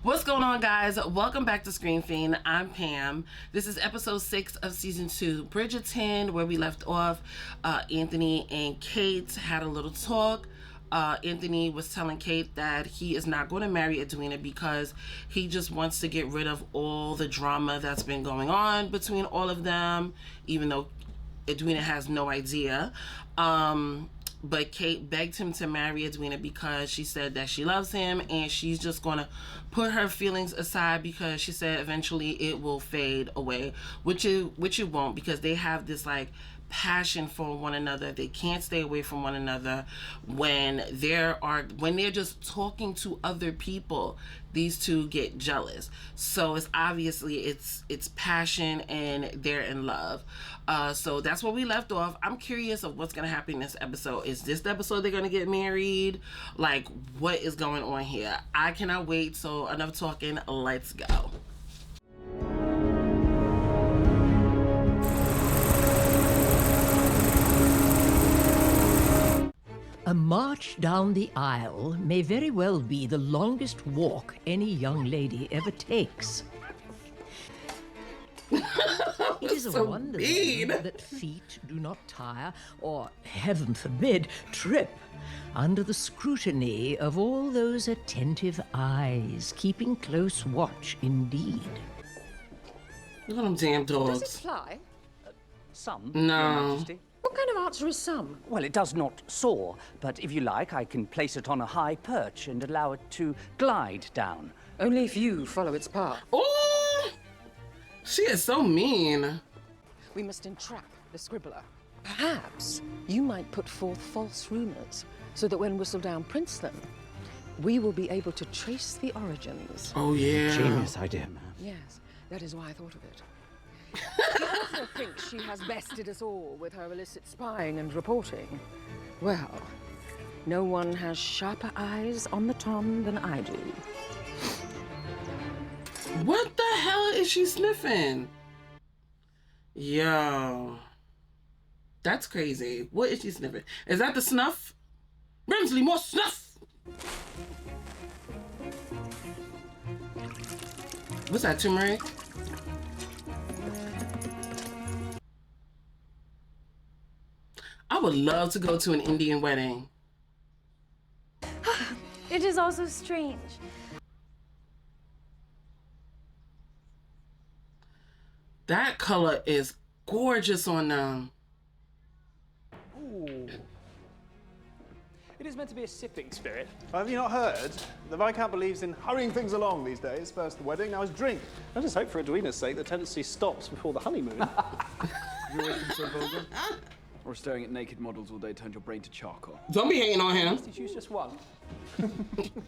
What's going on, guys? Welcome back to Screen Fiend. I'm Pam. This is episode 6 of season 2, Bridgerton, where we left off. Anthony and Kate had a little talk. Anthony was telling Kate that he is not going to marry Edwina because he just wants to get rid of all the drama that's been going on between all of them, even though Edwina has no idea. But Kate begged him to marry Edwina because she said that she loves him and she's just going to put her feelings aside because she said eventually it will fade away, which it won't, because they have this like passion for one another. They can't stay away from one another. When they're just talking to other people, these two get jealous. So it's obviously it's passion and they're in love. So that's where we left off. I'm curious of what's gonna happen in this episode. Is this the episode they're gonna get married? Like, what is going on here? I cannot wait. So enough talking, let's go. A march down the aisle may very well be the longest walk any young lady ever takes. It is a wonder that feet do not tire or, heaven forbid, trip under the scrutiny of all those attentive eyes, keeping close watch indeed. Look at them damn dogs. Does it fly? Some, No. Your Majesty. What kind of answer is some? Well, it does not soar, but if you like, I can place it on a high perch and allow it to glide down. Only if you follow its path. Oh, she is so mean. We must entrap the scribbler. Perhaps you might put forth false rumors so that when Whistledown prints them, we will be able to trace the origins. Oh, yeah. Genius idea, ma'am. Yes, that is why I thought of it. The author thinks she has bested us all with her illicit spying and reporting. Well, no one has sharper eyes on the tom than I do. What the hell is she sniffing? Yo. That's crazy. What is she sniffing? Is that the snuff? Brimsley, more snuff! What's that, turmeric? I would love to go to an Indian wedding. It is also strange. That color is gorgeous on them. Ooh. It is meant to be a sipping spirit. Have you not heard? The Viscount believes in hurrying things along these days. First the wedding, now it's drink. I just hope for Edwina's sake the tendency stops before the honeymoon. You always been so vulgar? Or staring at naked models all day turned your brain to charcoal? Don't be hating on him. Did you choose just one? I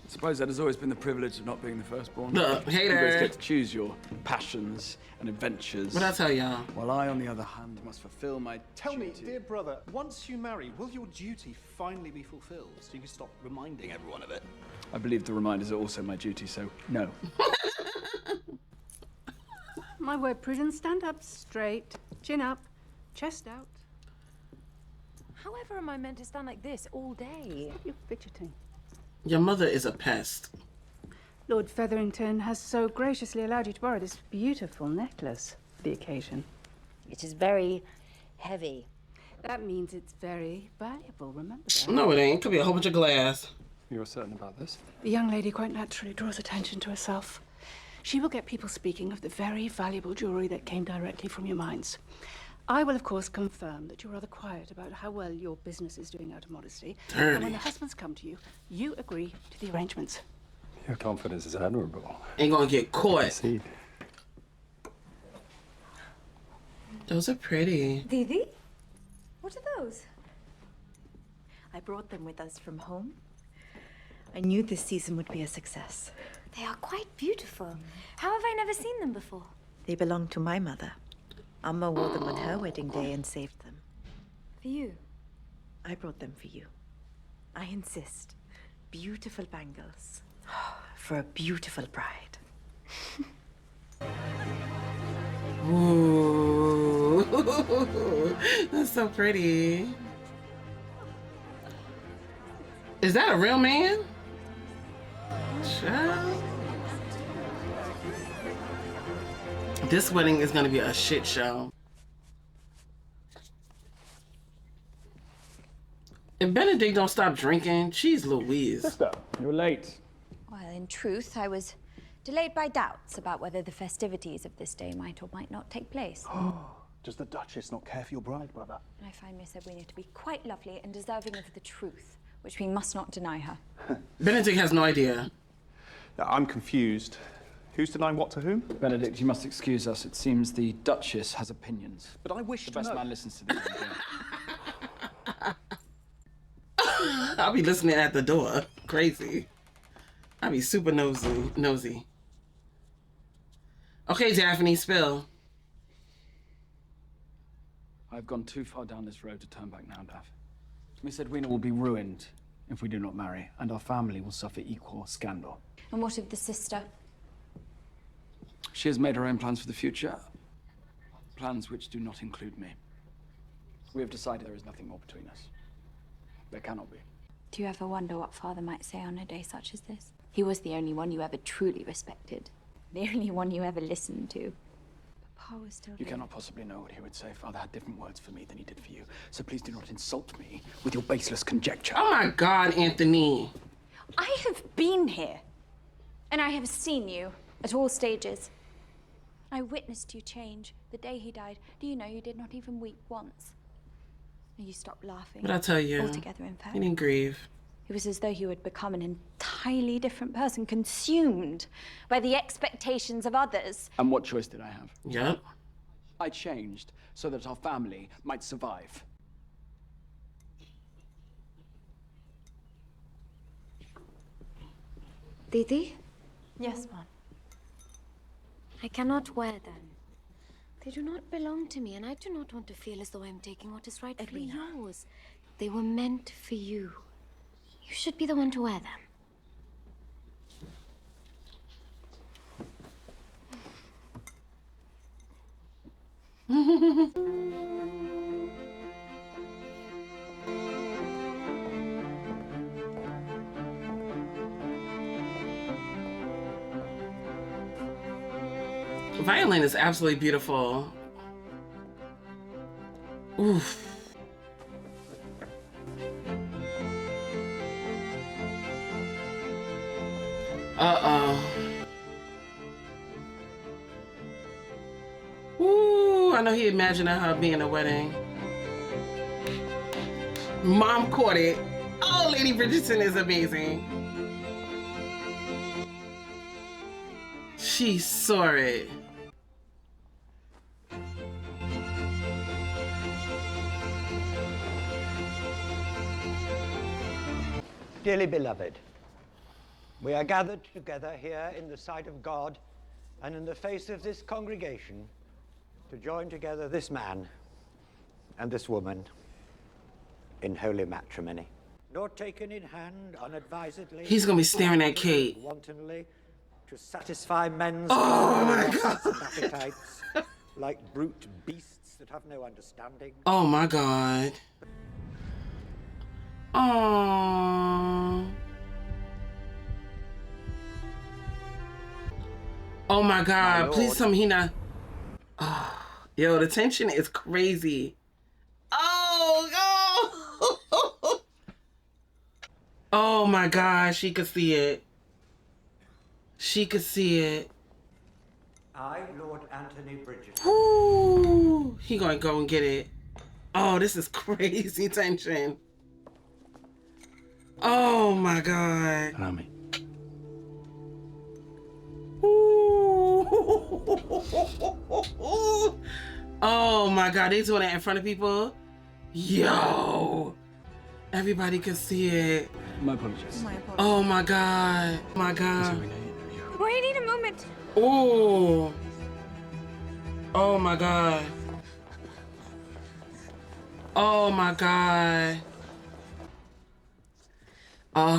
suppose that has always been the privilege of not being the firstborn. Look, hater. You guys get to choose your passions and adventures. What I tell y'all? While I, on the other hand, must fulfill my Tell me, duty. dear brother, once you marry, will your duty finally be fulfilled so you can stop reminding everyone of it? I believe the reminders are also my duty, so no. My word, Prudence, stand up straight, chin up, chest out. However am I meant to stand like this all day? You're fidgeting. Your mother is a pest. Lord Featherington has so graciously allowed you to borrow this beautiful necklace for the occasion. It is very heavy. That means it's very valuable, remember that? No, it ain't. Could be a whole bunch of glass. You're certain about this? The young lady quite naturally draws attention to herself. She will get people speaking of the very valuable jewellery that came directly from your mines. I will, of course, confirm that you're rather quiet about how well your business is doing out of modesty. Dirty. And when the husbands come to you, you agree to the arrangements. Your confidence is admirable. Ain't gonna get caught. See. Those are pretty. Didi? What are those? I brought them with us from home. I knew this season would be a success. They are quite beautiful. How have I never seen them before? They belong to my mother. Amma wore them on her wedding day and saved them. For you? I brought them for you. I insist. Beautiful bangles. For a beautiful bride. Ooh. That's so pretty. Is that a real man? Child. This wedding is gonna be a shit show. If Benedict don't stop drinking, she's Louise. Sister, you're late. Well, in truth, I was delayed by doubts about whether the festivities of this day might or might not take place. Does the Duchess not care for your bride, brother? I find Miss Edwina to be quite lovely and deserving of the truth, which we must not deny her. Benedict has no idea. I'm confused. Who's denying what to whom? Benedict, you must excuse us. It seems the Duchess has opinions. But I wish The to best know. man listens to them. I'll be listening at the door. Crazy. I'll be super nosy. Okay, Daphne, spill. I've gone too far down this road to turn back now, Daff. Miss Edwina will be ruined if we do not marry, and our family will suffer equal scandal. And what of the sister? She has made her own plans for the future. Plans which do not include me. We have decided there is nothing more between us. There cannot be. Do you ever wonder what Father might say on a day such as this? He was the only one you ever truly respected. The only one you ever listened to. But Pa was still You cannot possibly know what he would say. Father had different words for me than he did for you. So please do not insult me with your baseless conjecture. Oh my God, Anthony. I have been here. And I have seen you at all stages. I witnessed you change the day he died. Do you know you did not even weep once? You stopped laughing. But I tell you, altogether, in fact. he didn't grieve. It was as though you had become an entirely different person, consumed by the expectations of others. And what choice did I have? Yep. I changed so that our family might survive. Didi? Yes, Mom. I cannot wear them. They do not belong to me, and I do not want to feel as though I'm taking what is rightfully yours. They were meant for you. You should be the one to wear them. Violin is absolutely beautiful. Oof. Uh-oh. Ooh, I know he imagined her being a wedding. Mom caught it. Oh, Lady Bridgerton is amazing. She saw it. Dearly beloved, we are gathered together here in the sight of God and in the face of this congregation to join together this man and this woman in holy matrimony. Nor taken in hand unadvisedly. He's gonna be staring at Kate. Wantonly to satisfy men's lusts and appetites like brute beasts that have no understanding. Oh my God. Aww. Oh my God, please tell me he not. Oh, yo, the tension is crazy. Oh, no. Oh my God, she could see it. She could see it. I, Lord Anthony Bridgerton. Ooh, he gonna go and get it. Oh, this is crazy tension. Oh my God. Allow me. Oh my God, they doing it in front of people? Yo. Everybody can see it. My apologies. My apologies. Oh my God. My God. Wait a moment. Oh. Oh my God. Oh my God.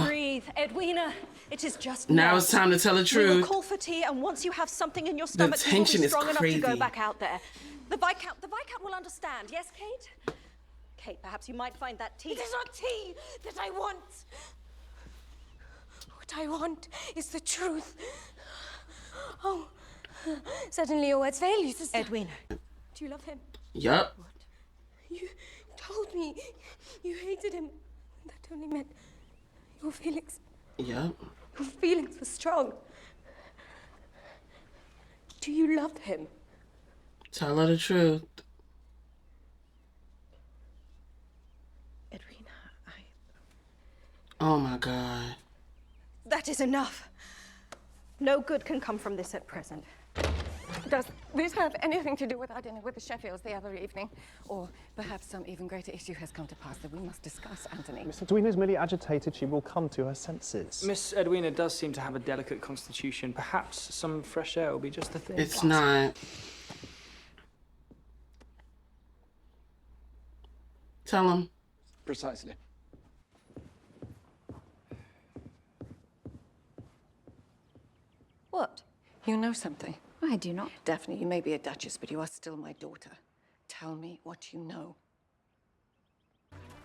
Breathe, Edwina. It is just now it's time to tell the We will truth. call for tea, and once you have something in your stomach, you will tension be is strong enough to crazy. go back out there. The Viscount will understand. Yes, Kate? Kate, perhaps you might find that tea. It is not tea that I want. What I want is the truth. Oh, Suddenly your words fail you, sister. Edwina. Do you love him? Yep. You told me you hated him. That only meant your feelings. Yep. Your feelings were strong. Do you love him? Tell her the truth. Edwina, Oh my God. That is enough. No good can come from this at present. does this have anything to do with our dinner with the Sheffields the other evening? Or perhaps some even greater issue has come to pass that we must discuss, Anthony? Miss Edwina is merely agitated. She will come to her senses. Miss Edwina does seem to have a delicate constitution. Perhaps some fresh air will be just the thing. It's not. Tell him. Precisely. What? You know something? I do not. Daphne, you may be a duchess, but you are still my daughter. Tell me what you know.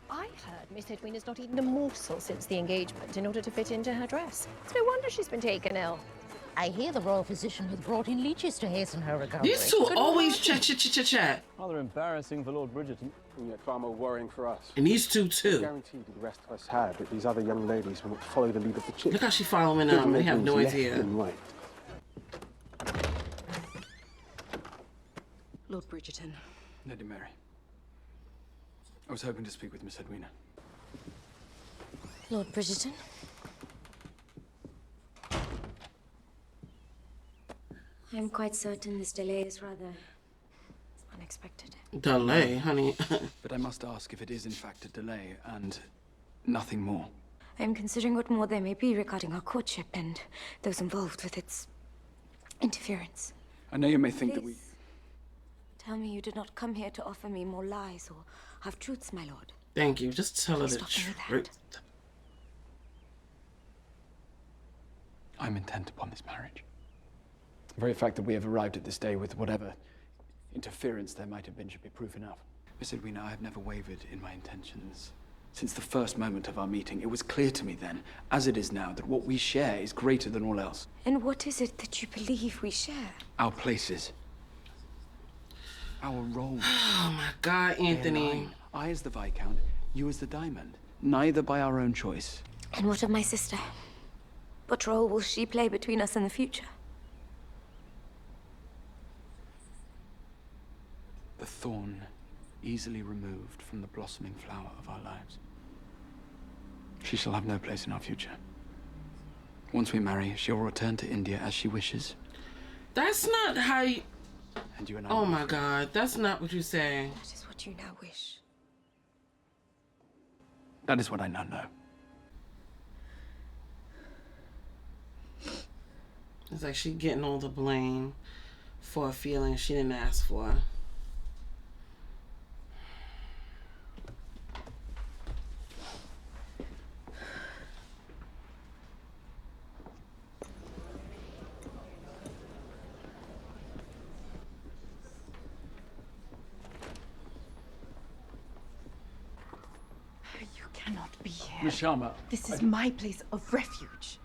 I heard Miss Edwina's not eaten a morsel since the engagement in order to fit into her dress. It's no wonder she's been taken ill. I hear the royal physician hath brought in leeches to hasten her recovery. These two always chat. Rather embarrassing for Lord Bridgerton, and yet far more worrying for us. And these two too. I guarantee the rest of us had that these other young ladies will not follow the lead of the chick. Look how she following them. They have no idea. Right. Lord Bridgerton. Lady Mary. I was hoping to speak with Miss Edwina. Lord Bridgerton? I'm quite certain this delay is rather unexpected. Delay, honey. But I must ask if it is in fact a delay and nothing more. I'm considering what more there may be regarding our courtship and those involved with its interference. I know you may think that we... Tell me you did not come here to offer me more lies or half-truths, my lord. Thank you. Just tell her the Stop me with truth. I'm intent upon this marriage. The very fact that we have arrived at this day with whatever interference there might have been should be proof enough. Miss Edwina, I have never wavered in my intentions. Since the first moment of our meeting, it was clear to me then, as it is now, that what we share is greater than all else. And what is it that you believe we share? Our places. Our roles. Oh my God, Anthony. I as the Viscount, you as the Diamond. Neither by our own choice. And what of my sister? What role will she play between us in the future? The thorn easily removed from the blossoming flower of our lives. She shall have no place in our future. Once we marry, she will return to India as she wishes. That's not how you... And you and I... Oh my God, that's not what you say. That is what you now wish. That is what I now know. It's like she getting all the blame for a feeling she didn't ask for. You cannot be here. Miss Sharma. This is my place of refuge.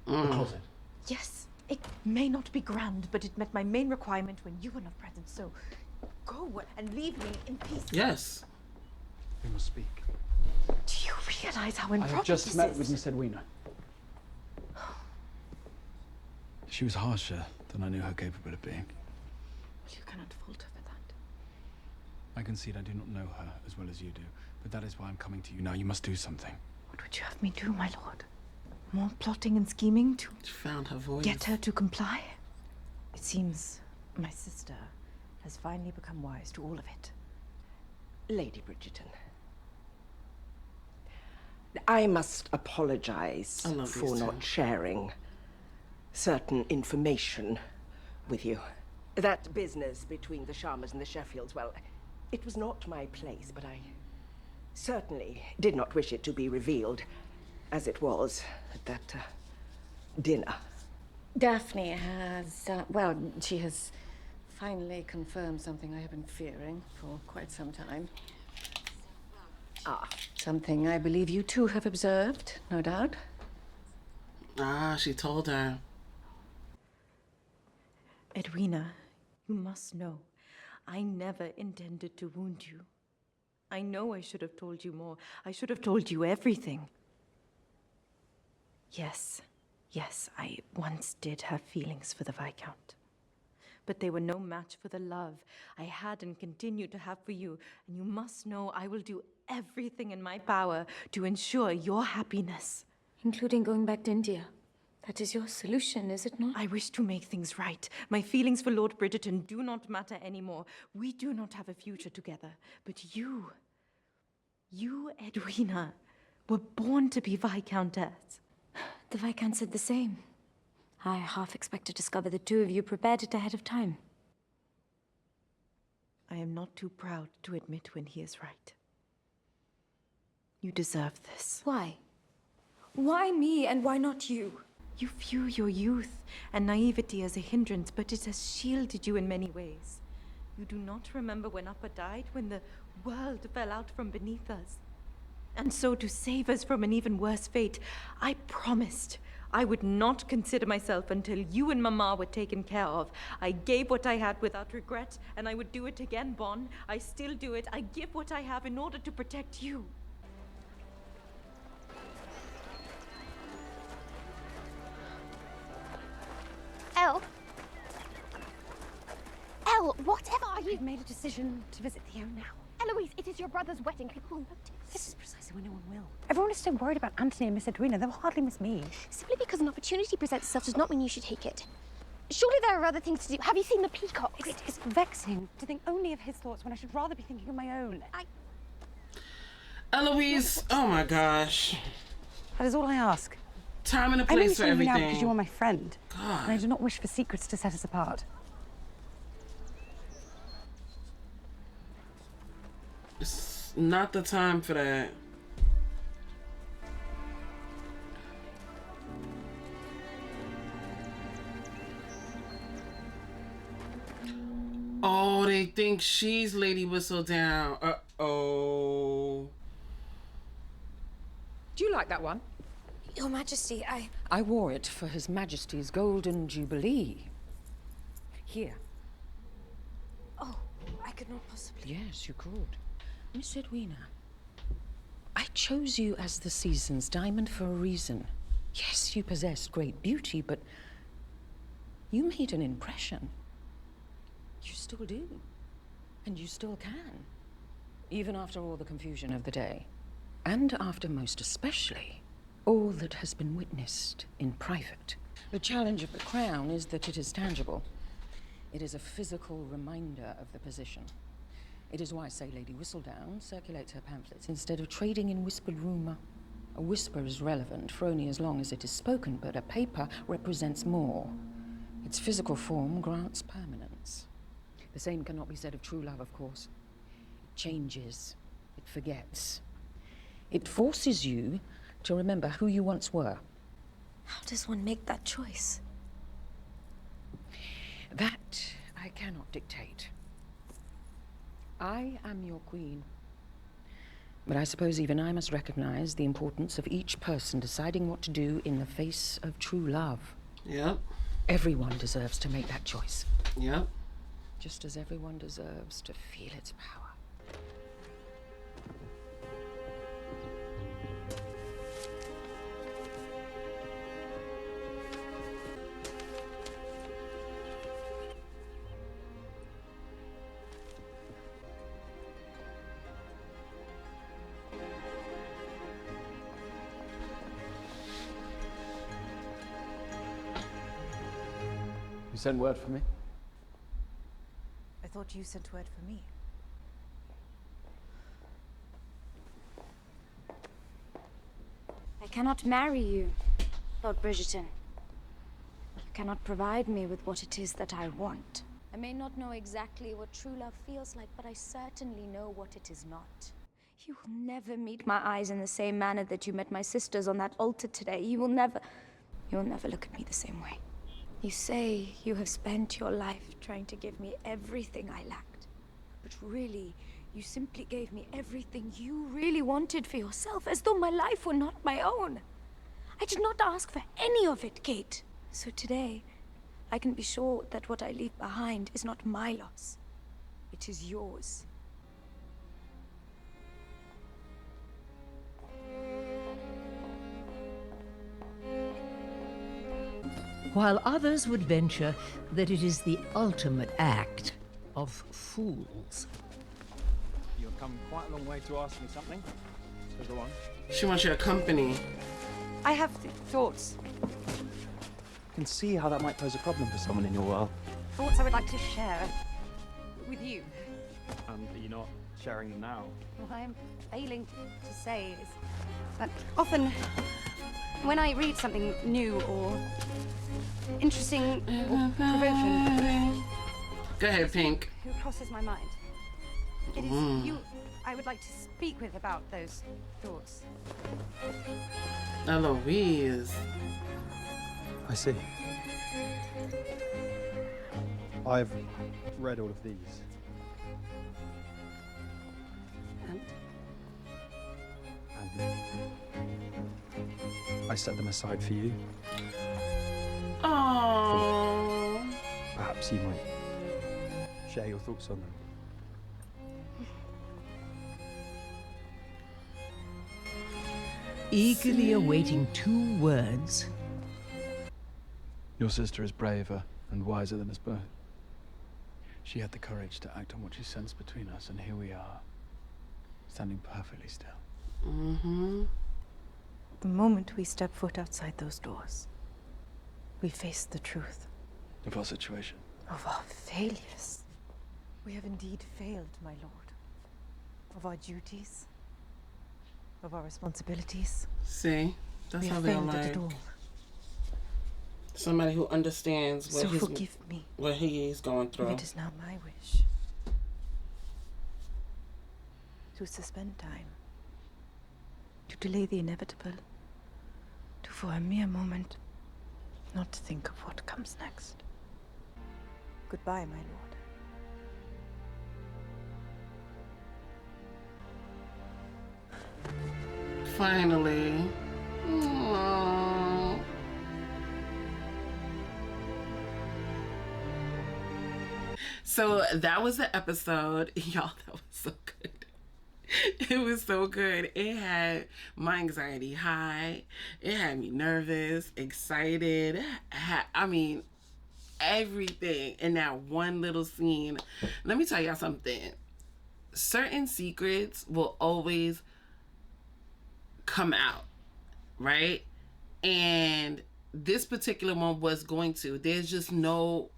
The closet. Yes, it may not be grand, but it met my main requirement when you were not present, so go and leave me in peace. Yes. We must speak. Do you realize how improper I have just this met is? with Miss Edwina. She was harsher than I knew her capable of being. You cannot fault her for that. I concede I do not know her as well as you do, but that is why I'm coming to you now. You must do something. What would you have me do, my lord? More plotting and scheming to She found her voice. get her to comply? It seems my sister has finally become wise to all of it. Lady Bridgerton. I must apologize I love for these not two. sharing certain information with you. That business between the Sharmas and the Sheffields, well, it was not my place, but I certainly did not wish it to be revealed as it was at that dinner. Daphne has, well, she has finally confirmed something I have been fearing for quite some time. Ah. Something I believe you too have observed, no doubt. Ah, she told her. Edwina, you must know, I never intended to wound you. I know I should have told you more. I should have told you everything. Yes, I once did have feelings for the Viscount. But they were no match for the love I had and continue to have for you. And you must know I will do everything in my power to ensure your happiness. Including going back to India. That is your solution, is it not? I wish to make things right. My feelings for Lord Bridgerton do not matter anymore. We do not have a future together. But you, Edwina, were born to be Viscountess. The Viscount said the same. I half expect to discover the two of you prepared it ahead of time. I am not too proud to admit when he is right. You deserve this. Why? Why me and why not you? You view your youth and naivety as a hindrance, but it has shielded you in many ways. You do not remember when Appa died, when the world fell out from beneath us. And so to save us from an even worse fate, I promised I would not consider myself until you and Mama were taken care of. I gave what I had without regret, and I would do it again, Bon. I still do it. I give what I have in order to protect you. Elle, whatever are you? I've made a decision to visit Theo now. Eloise, it is your brother's wedding. People will notice. This is precisely when no one will. Everyone is so worried about Anthony and Miss Edwina, they'll hardly miss me. Simply because an opportunity presents itself does not mean you should take it. Surely there are other things to do. Have you seen the peacocks? It's vexing to think only of his thoughts when I should rather be thinking of my own. Eloise, oh my gosh. That is all I ask. Time and a place for everything. I'm only now because you are my friend. God. And I do not wish for secrets to set us apart. It's not the time for that. Oh, they think she's Lady Whistledown. Uh-oh. Do you like that one? Your Majesty, I wore it for His Majesty's Golden Jubilee. Here. Oh, I could not possibly. Yes, you could. Miss Edwina, I chose you as the season's diamond for a reason. Yes, you possessed great beauty, but you made an impression. You still do. And you still can. Even after all the confusion of the day. And after most especially, all that has been witnessed in private. The challenge of the crown is that it is tangible. It is a physical reminder of the position. It is why, say, Lady Whistledown circulates her pamphlets instead of trading in whispered rumor. A whisper is relevant for only as long as it is spoken, but a paper represents more. Its physical form grants permanence. The same cannot be said of true love, of course. It changes. It forgets. It forces you to remember who you once were. How does one make that choice? That I cannot dictate. I am your queen. But I suppose even I must recognize the importance of each person deciding what to do in the face of true love. Yep. Everyone deserves to make that choice. Yep. Just as everyone deserves to feel its power. You sent word for me? I thought you sent word for me. I cannot marry you, Lord Bridgerton. You cannot provide me with what it is that I want. I may not know exactly what true love feels like, but I certainly know what it is not. You will never meet my eyes in the same manner that you met my sisters on that altar today. You will never look at me the same way. You say you have spent your life trying to give me everything I lacked. But really, you simply gave me everything you really wanted for yourself, as though my life were not my own. I did not ask for any of it, Kate. So today, I can be sure that what I leave behind is not my loss. It is yours. While others would venture that it is the ultimate act of fools. You've come quite a long way to ask me something, so go on. She wants your company. I have thoughts. I can see how that might pose a problem for someone in your world. Thoughts I would like to share with you. And you're not sharing them now. What I am failing to say is that often when I read something new or interesting or provoking, Go ahead, Pink. who crosses my mind, it is you I would like to speak with about those thoughts. Eloise. I see. I've read all of these. And? I set them aside for you. Oh. Perhaps you might share your thoughts on them. Eagerly awaiting 2 words. Your sister is braver and wiser than us both. She had the courage to act on what she sensed between us, and here we are, standing perfectly still. The moment we step foot outside those doors, we face the truth. Of our situation. Of our failures. We have indeed failed, my lord. Of our duties. Of our responsibilities. See? That's we how have they failed at like. it all. Somebody who understands what, So forgive me. What he is going through. If it is now my wish to suspend time, to delay the inevitable, to for a mere moment not think of what comes next. Goodbye, my lord. Finally. Aww. So that was the episode. Y'all, that was so good. It was so good. It had my anxiety high. It had me nervous, excited. I mean, everything in that one little scene. Let me tell y'all something. Certain secrets will always come out, right? And this particular one was going to. There's just no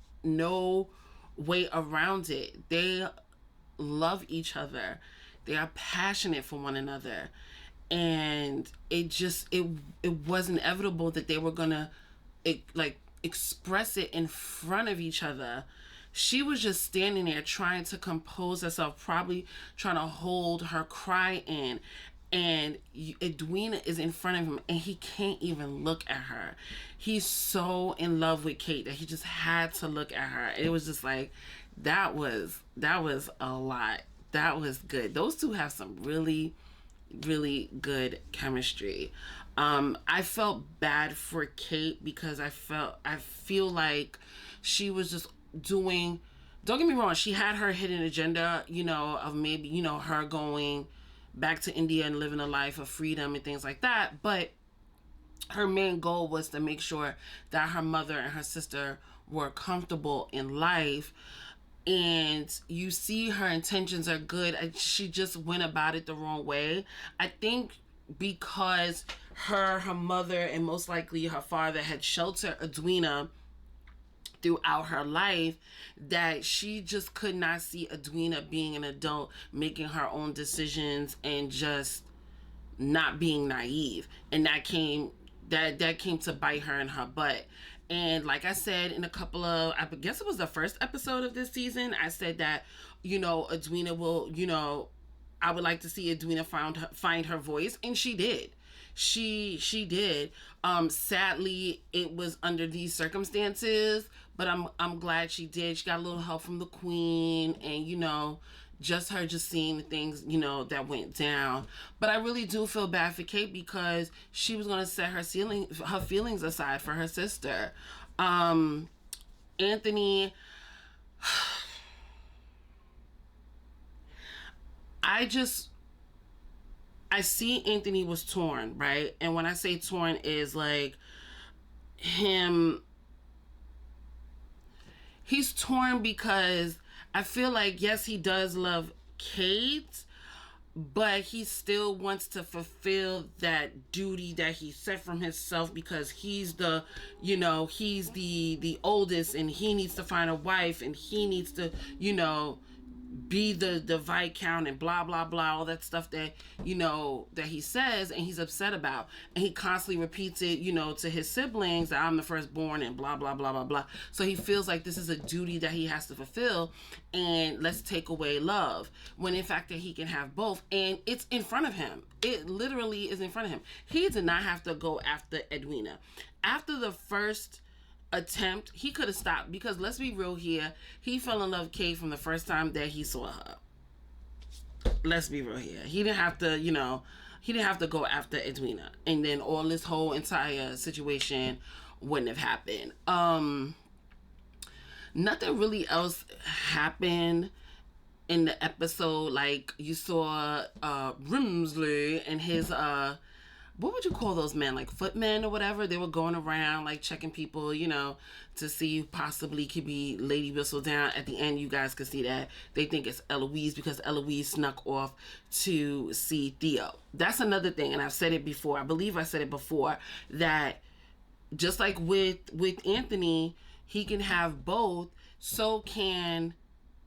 way around it. They love each other. They are passionate for one another. And it was inevitable that they were gonna express it in front of each other. She was just standing there trying to compose herself, probably trying to hold her cry in. And Edwina is in front of him and he can't even look at her. He's so in love with Kate that he just had to look at her. It was just like, that was a lot. That was good. Those two have some really, really good chemistry. I felt bad for Kate because I feel like she was just doing, don't get me wrong, she had her hidden agenda, of maybe, her going back to India and living a life of freedom and things like that. But her main goal was to make sure that her mother and her sister were comfortable in life. And you see her intentions are good. She just went about it the wrong way. I think because her mother, and most likely her father, had sheltered Edwina throughout her life, that she just could not see Edwina being an adult, making her own decisions and just not being naive. And that came to bite her in her butt. And like I said in a couple of, I guess it was the first episode of this season, I said that, Edwina will, I would like to see Edwina find her voice. And she did. She did. Sadly, it was under these circumstances, but I'm glad she did. She got a little help from the Queen, and just her seeing the things that went down. But I really do feel bad for Kate because she was gonna set her feelings aside for her sister. Anthony, I see Anthony was torn, right? And when I say torn is like him, he's torn because I feel like, yes, he does love Kate, but he still wants to fulfill that duty that he set from himself because he's the, you know, he's the oldest and he needs to find a wife and he needs to, you know, be the Viscount and blah blah blah, all that stuff that, you know, that he says and he's upset about, and he constantly repeats it, you know, to his siblings that I'm the firstborn and blah blah blah blah blah. So he feels like this is a duty that he has to fulfill, and let's take away love, when in fact that he can have both, and it's in front of him. It literally is in front of him. He did not have to go after Edwina. After the first attempt, he could have stopped, because let's be real here, he fell in love with Kate from the first time that he saw her. Let's be real here. He didn't have to, you know, he didn't have to go after Edwina, and then all this whole entire situation wouldn't have happened. Nothing really else happened in the episode. Like, you saw Rimsley and his what would you call those men, like footmen or whatever? They were going around like checking people, you know, to see who possibly could be Lady Whistledown. At the end, you guys can see that they think it's Eloise because Eloise snuck off to see Theo. That's another thing, and I've said it before. I believe I said it before, that just like with Anthony, he can have both. So can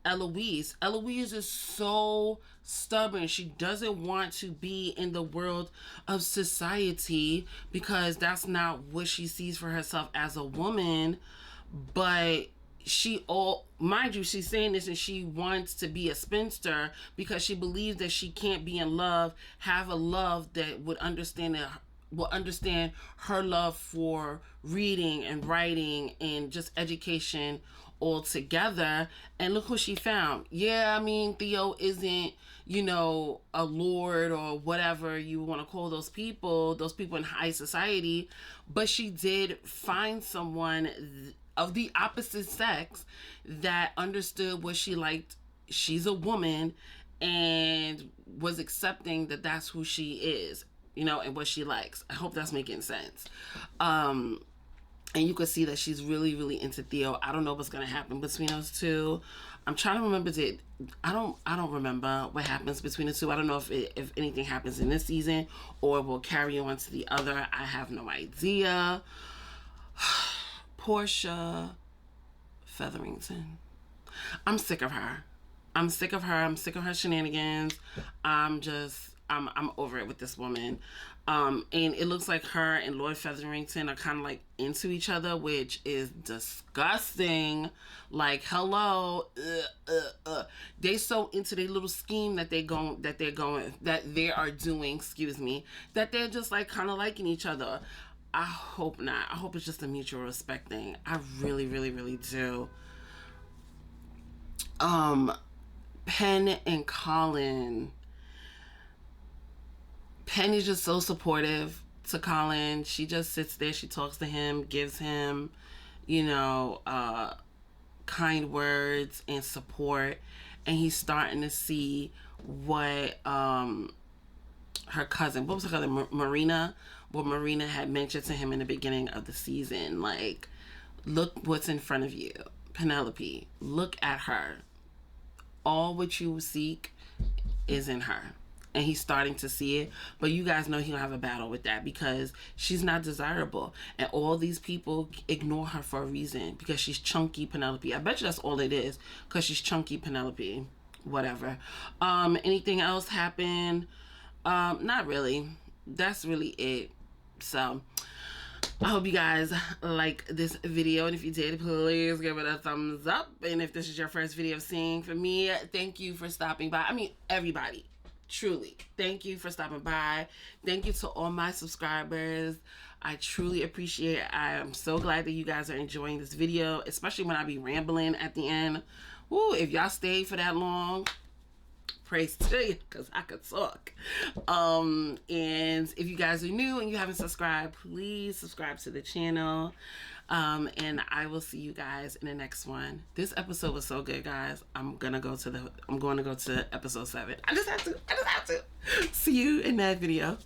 Eloise. Eloise is so stubborn. She doesn't want to be in the world of society because that's not what she sees for herself as a woman. But mind you, she's saying this and she wants to be a spinster because she believes that she can't be in love, have a love that will understand her love for reading and writing and just education all together. And look who she found. Yeah, I mean, Theo isn't, you know, a lord or whatever you want to call those people in high society, but she did find someone of the opposite sex that understood what she liked. She's a woman and was accepting that that's who she is, you know, and what she likes. I hope that's making sense. And you can see that she's really, really into Theo. I don't know what's gonna happen between those two. I'm trying to remember I don't remember what happens between the two. I don't know if anything happens in this season or will carry on to the other. I have no idea. Portia Featherington. I'm sick of her. I'm sick of her shenanigans. I'm over it with this woman. And it looks like her and Lord Featherington are kind of like into each other, which is disgusting. Like, hello, they so into their little scheme that they are doing, that they're just like kind of liking each other. I hope not. I hope it's just a mutual respect thing. I really, really, really do. Penn and Colin. Penn is just so supportive to Colin. She just sits there, she talks to him, gives him, you know, kind words and support, and he's starting to see what her cousin, what was her cousin, Marina, what Marina had mentioned to him in the beginning of the season. Like, look what's in front of you, Penelope. Look at her. All what you seek is in her. And he's starting to see it. But you guys know he'll have a battle with that because she's not desirable. And all these people ignore her for a reason because she's chunky Penelope. I bet you that's all it is, because she's chunky Penelope. Whatever. Anything else happen? Not really. That's really it. So I hope you guys like this video, and if you did, please give it a thumbs up. And if this is your first video seeing from me, thank you for stopping by. I mean, everybody, truly, thank you for stopping by. Thank you to all my subscribers. I truly appreciate it. I am so glad that you guys are enjoying this video, especially when I be rambling at the end. Woo, if y'all stayed for that long, praise to you, because I could talk. And if you guys are new and you haven't subscribed, please subscribe to the channel. And I will see you guys in the next one. This episode was so good, guys. I'm going to go to episode 7. I just have to. See you in that video.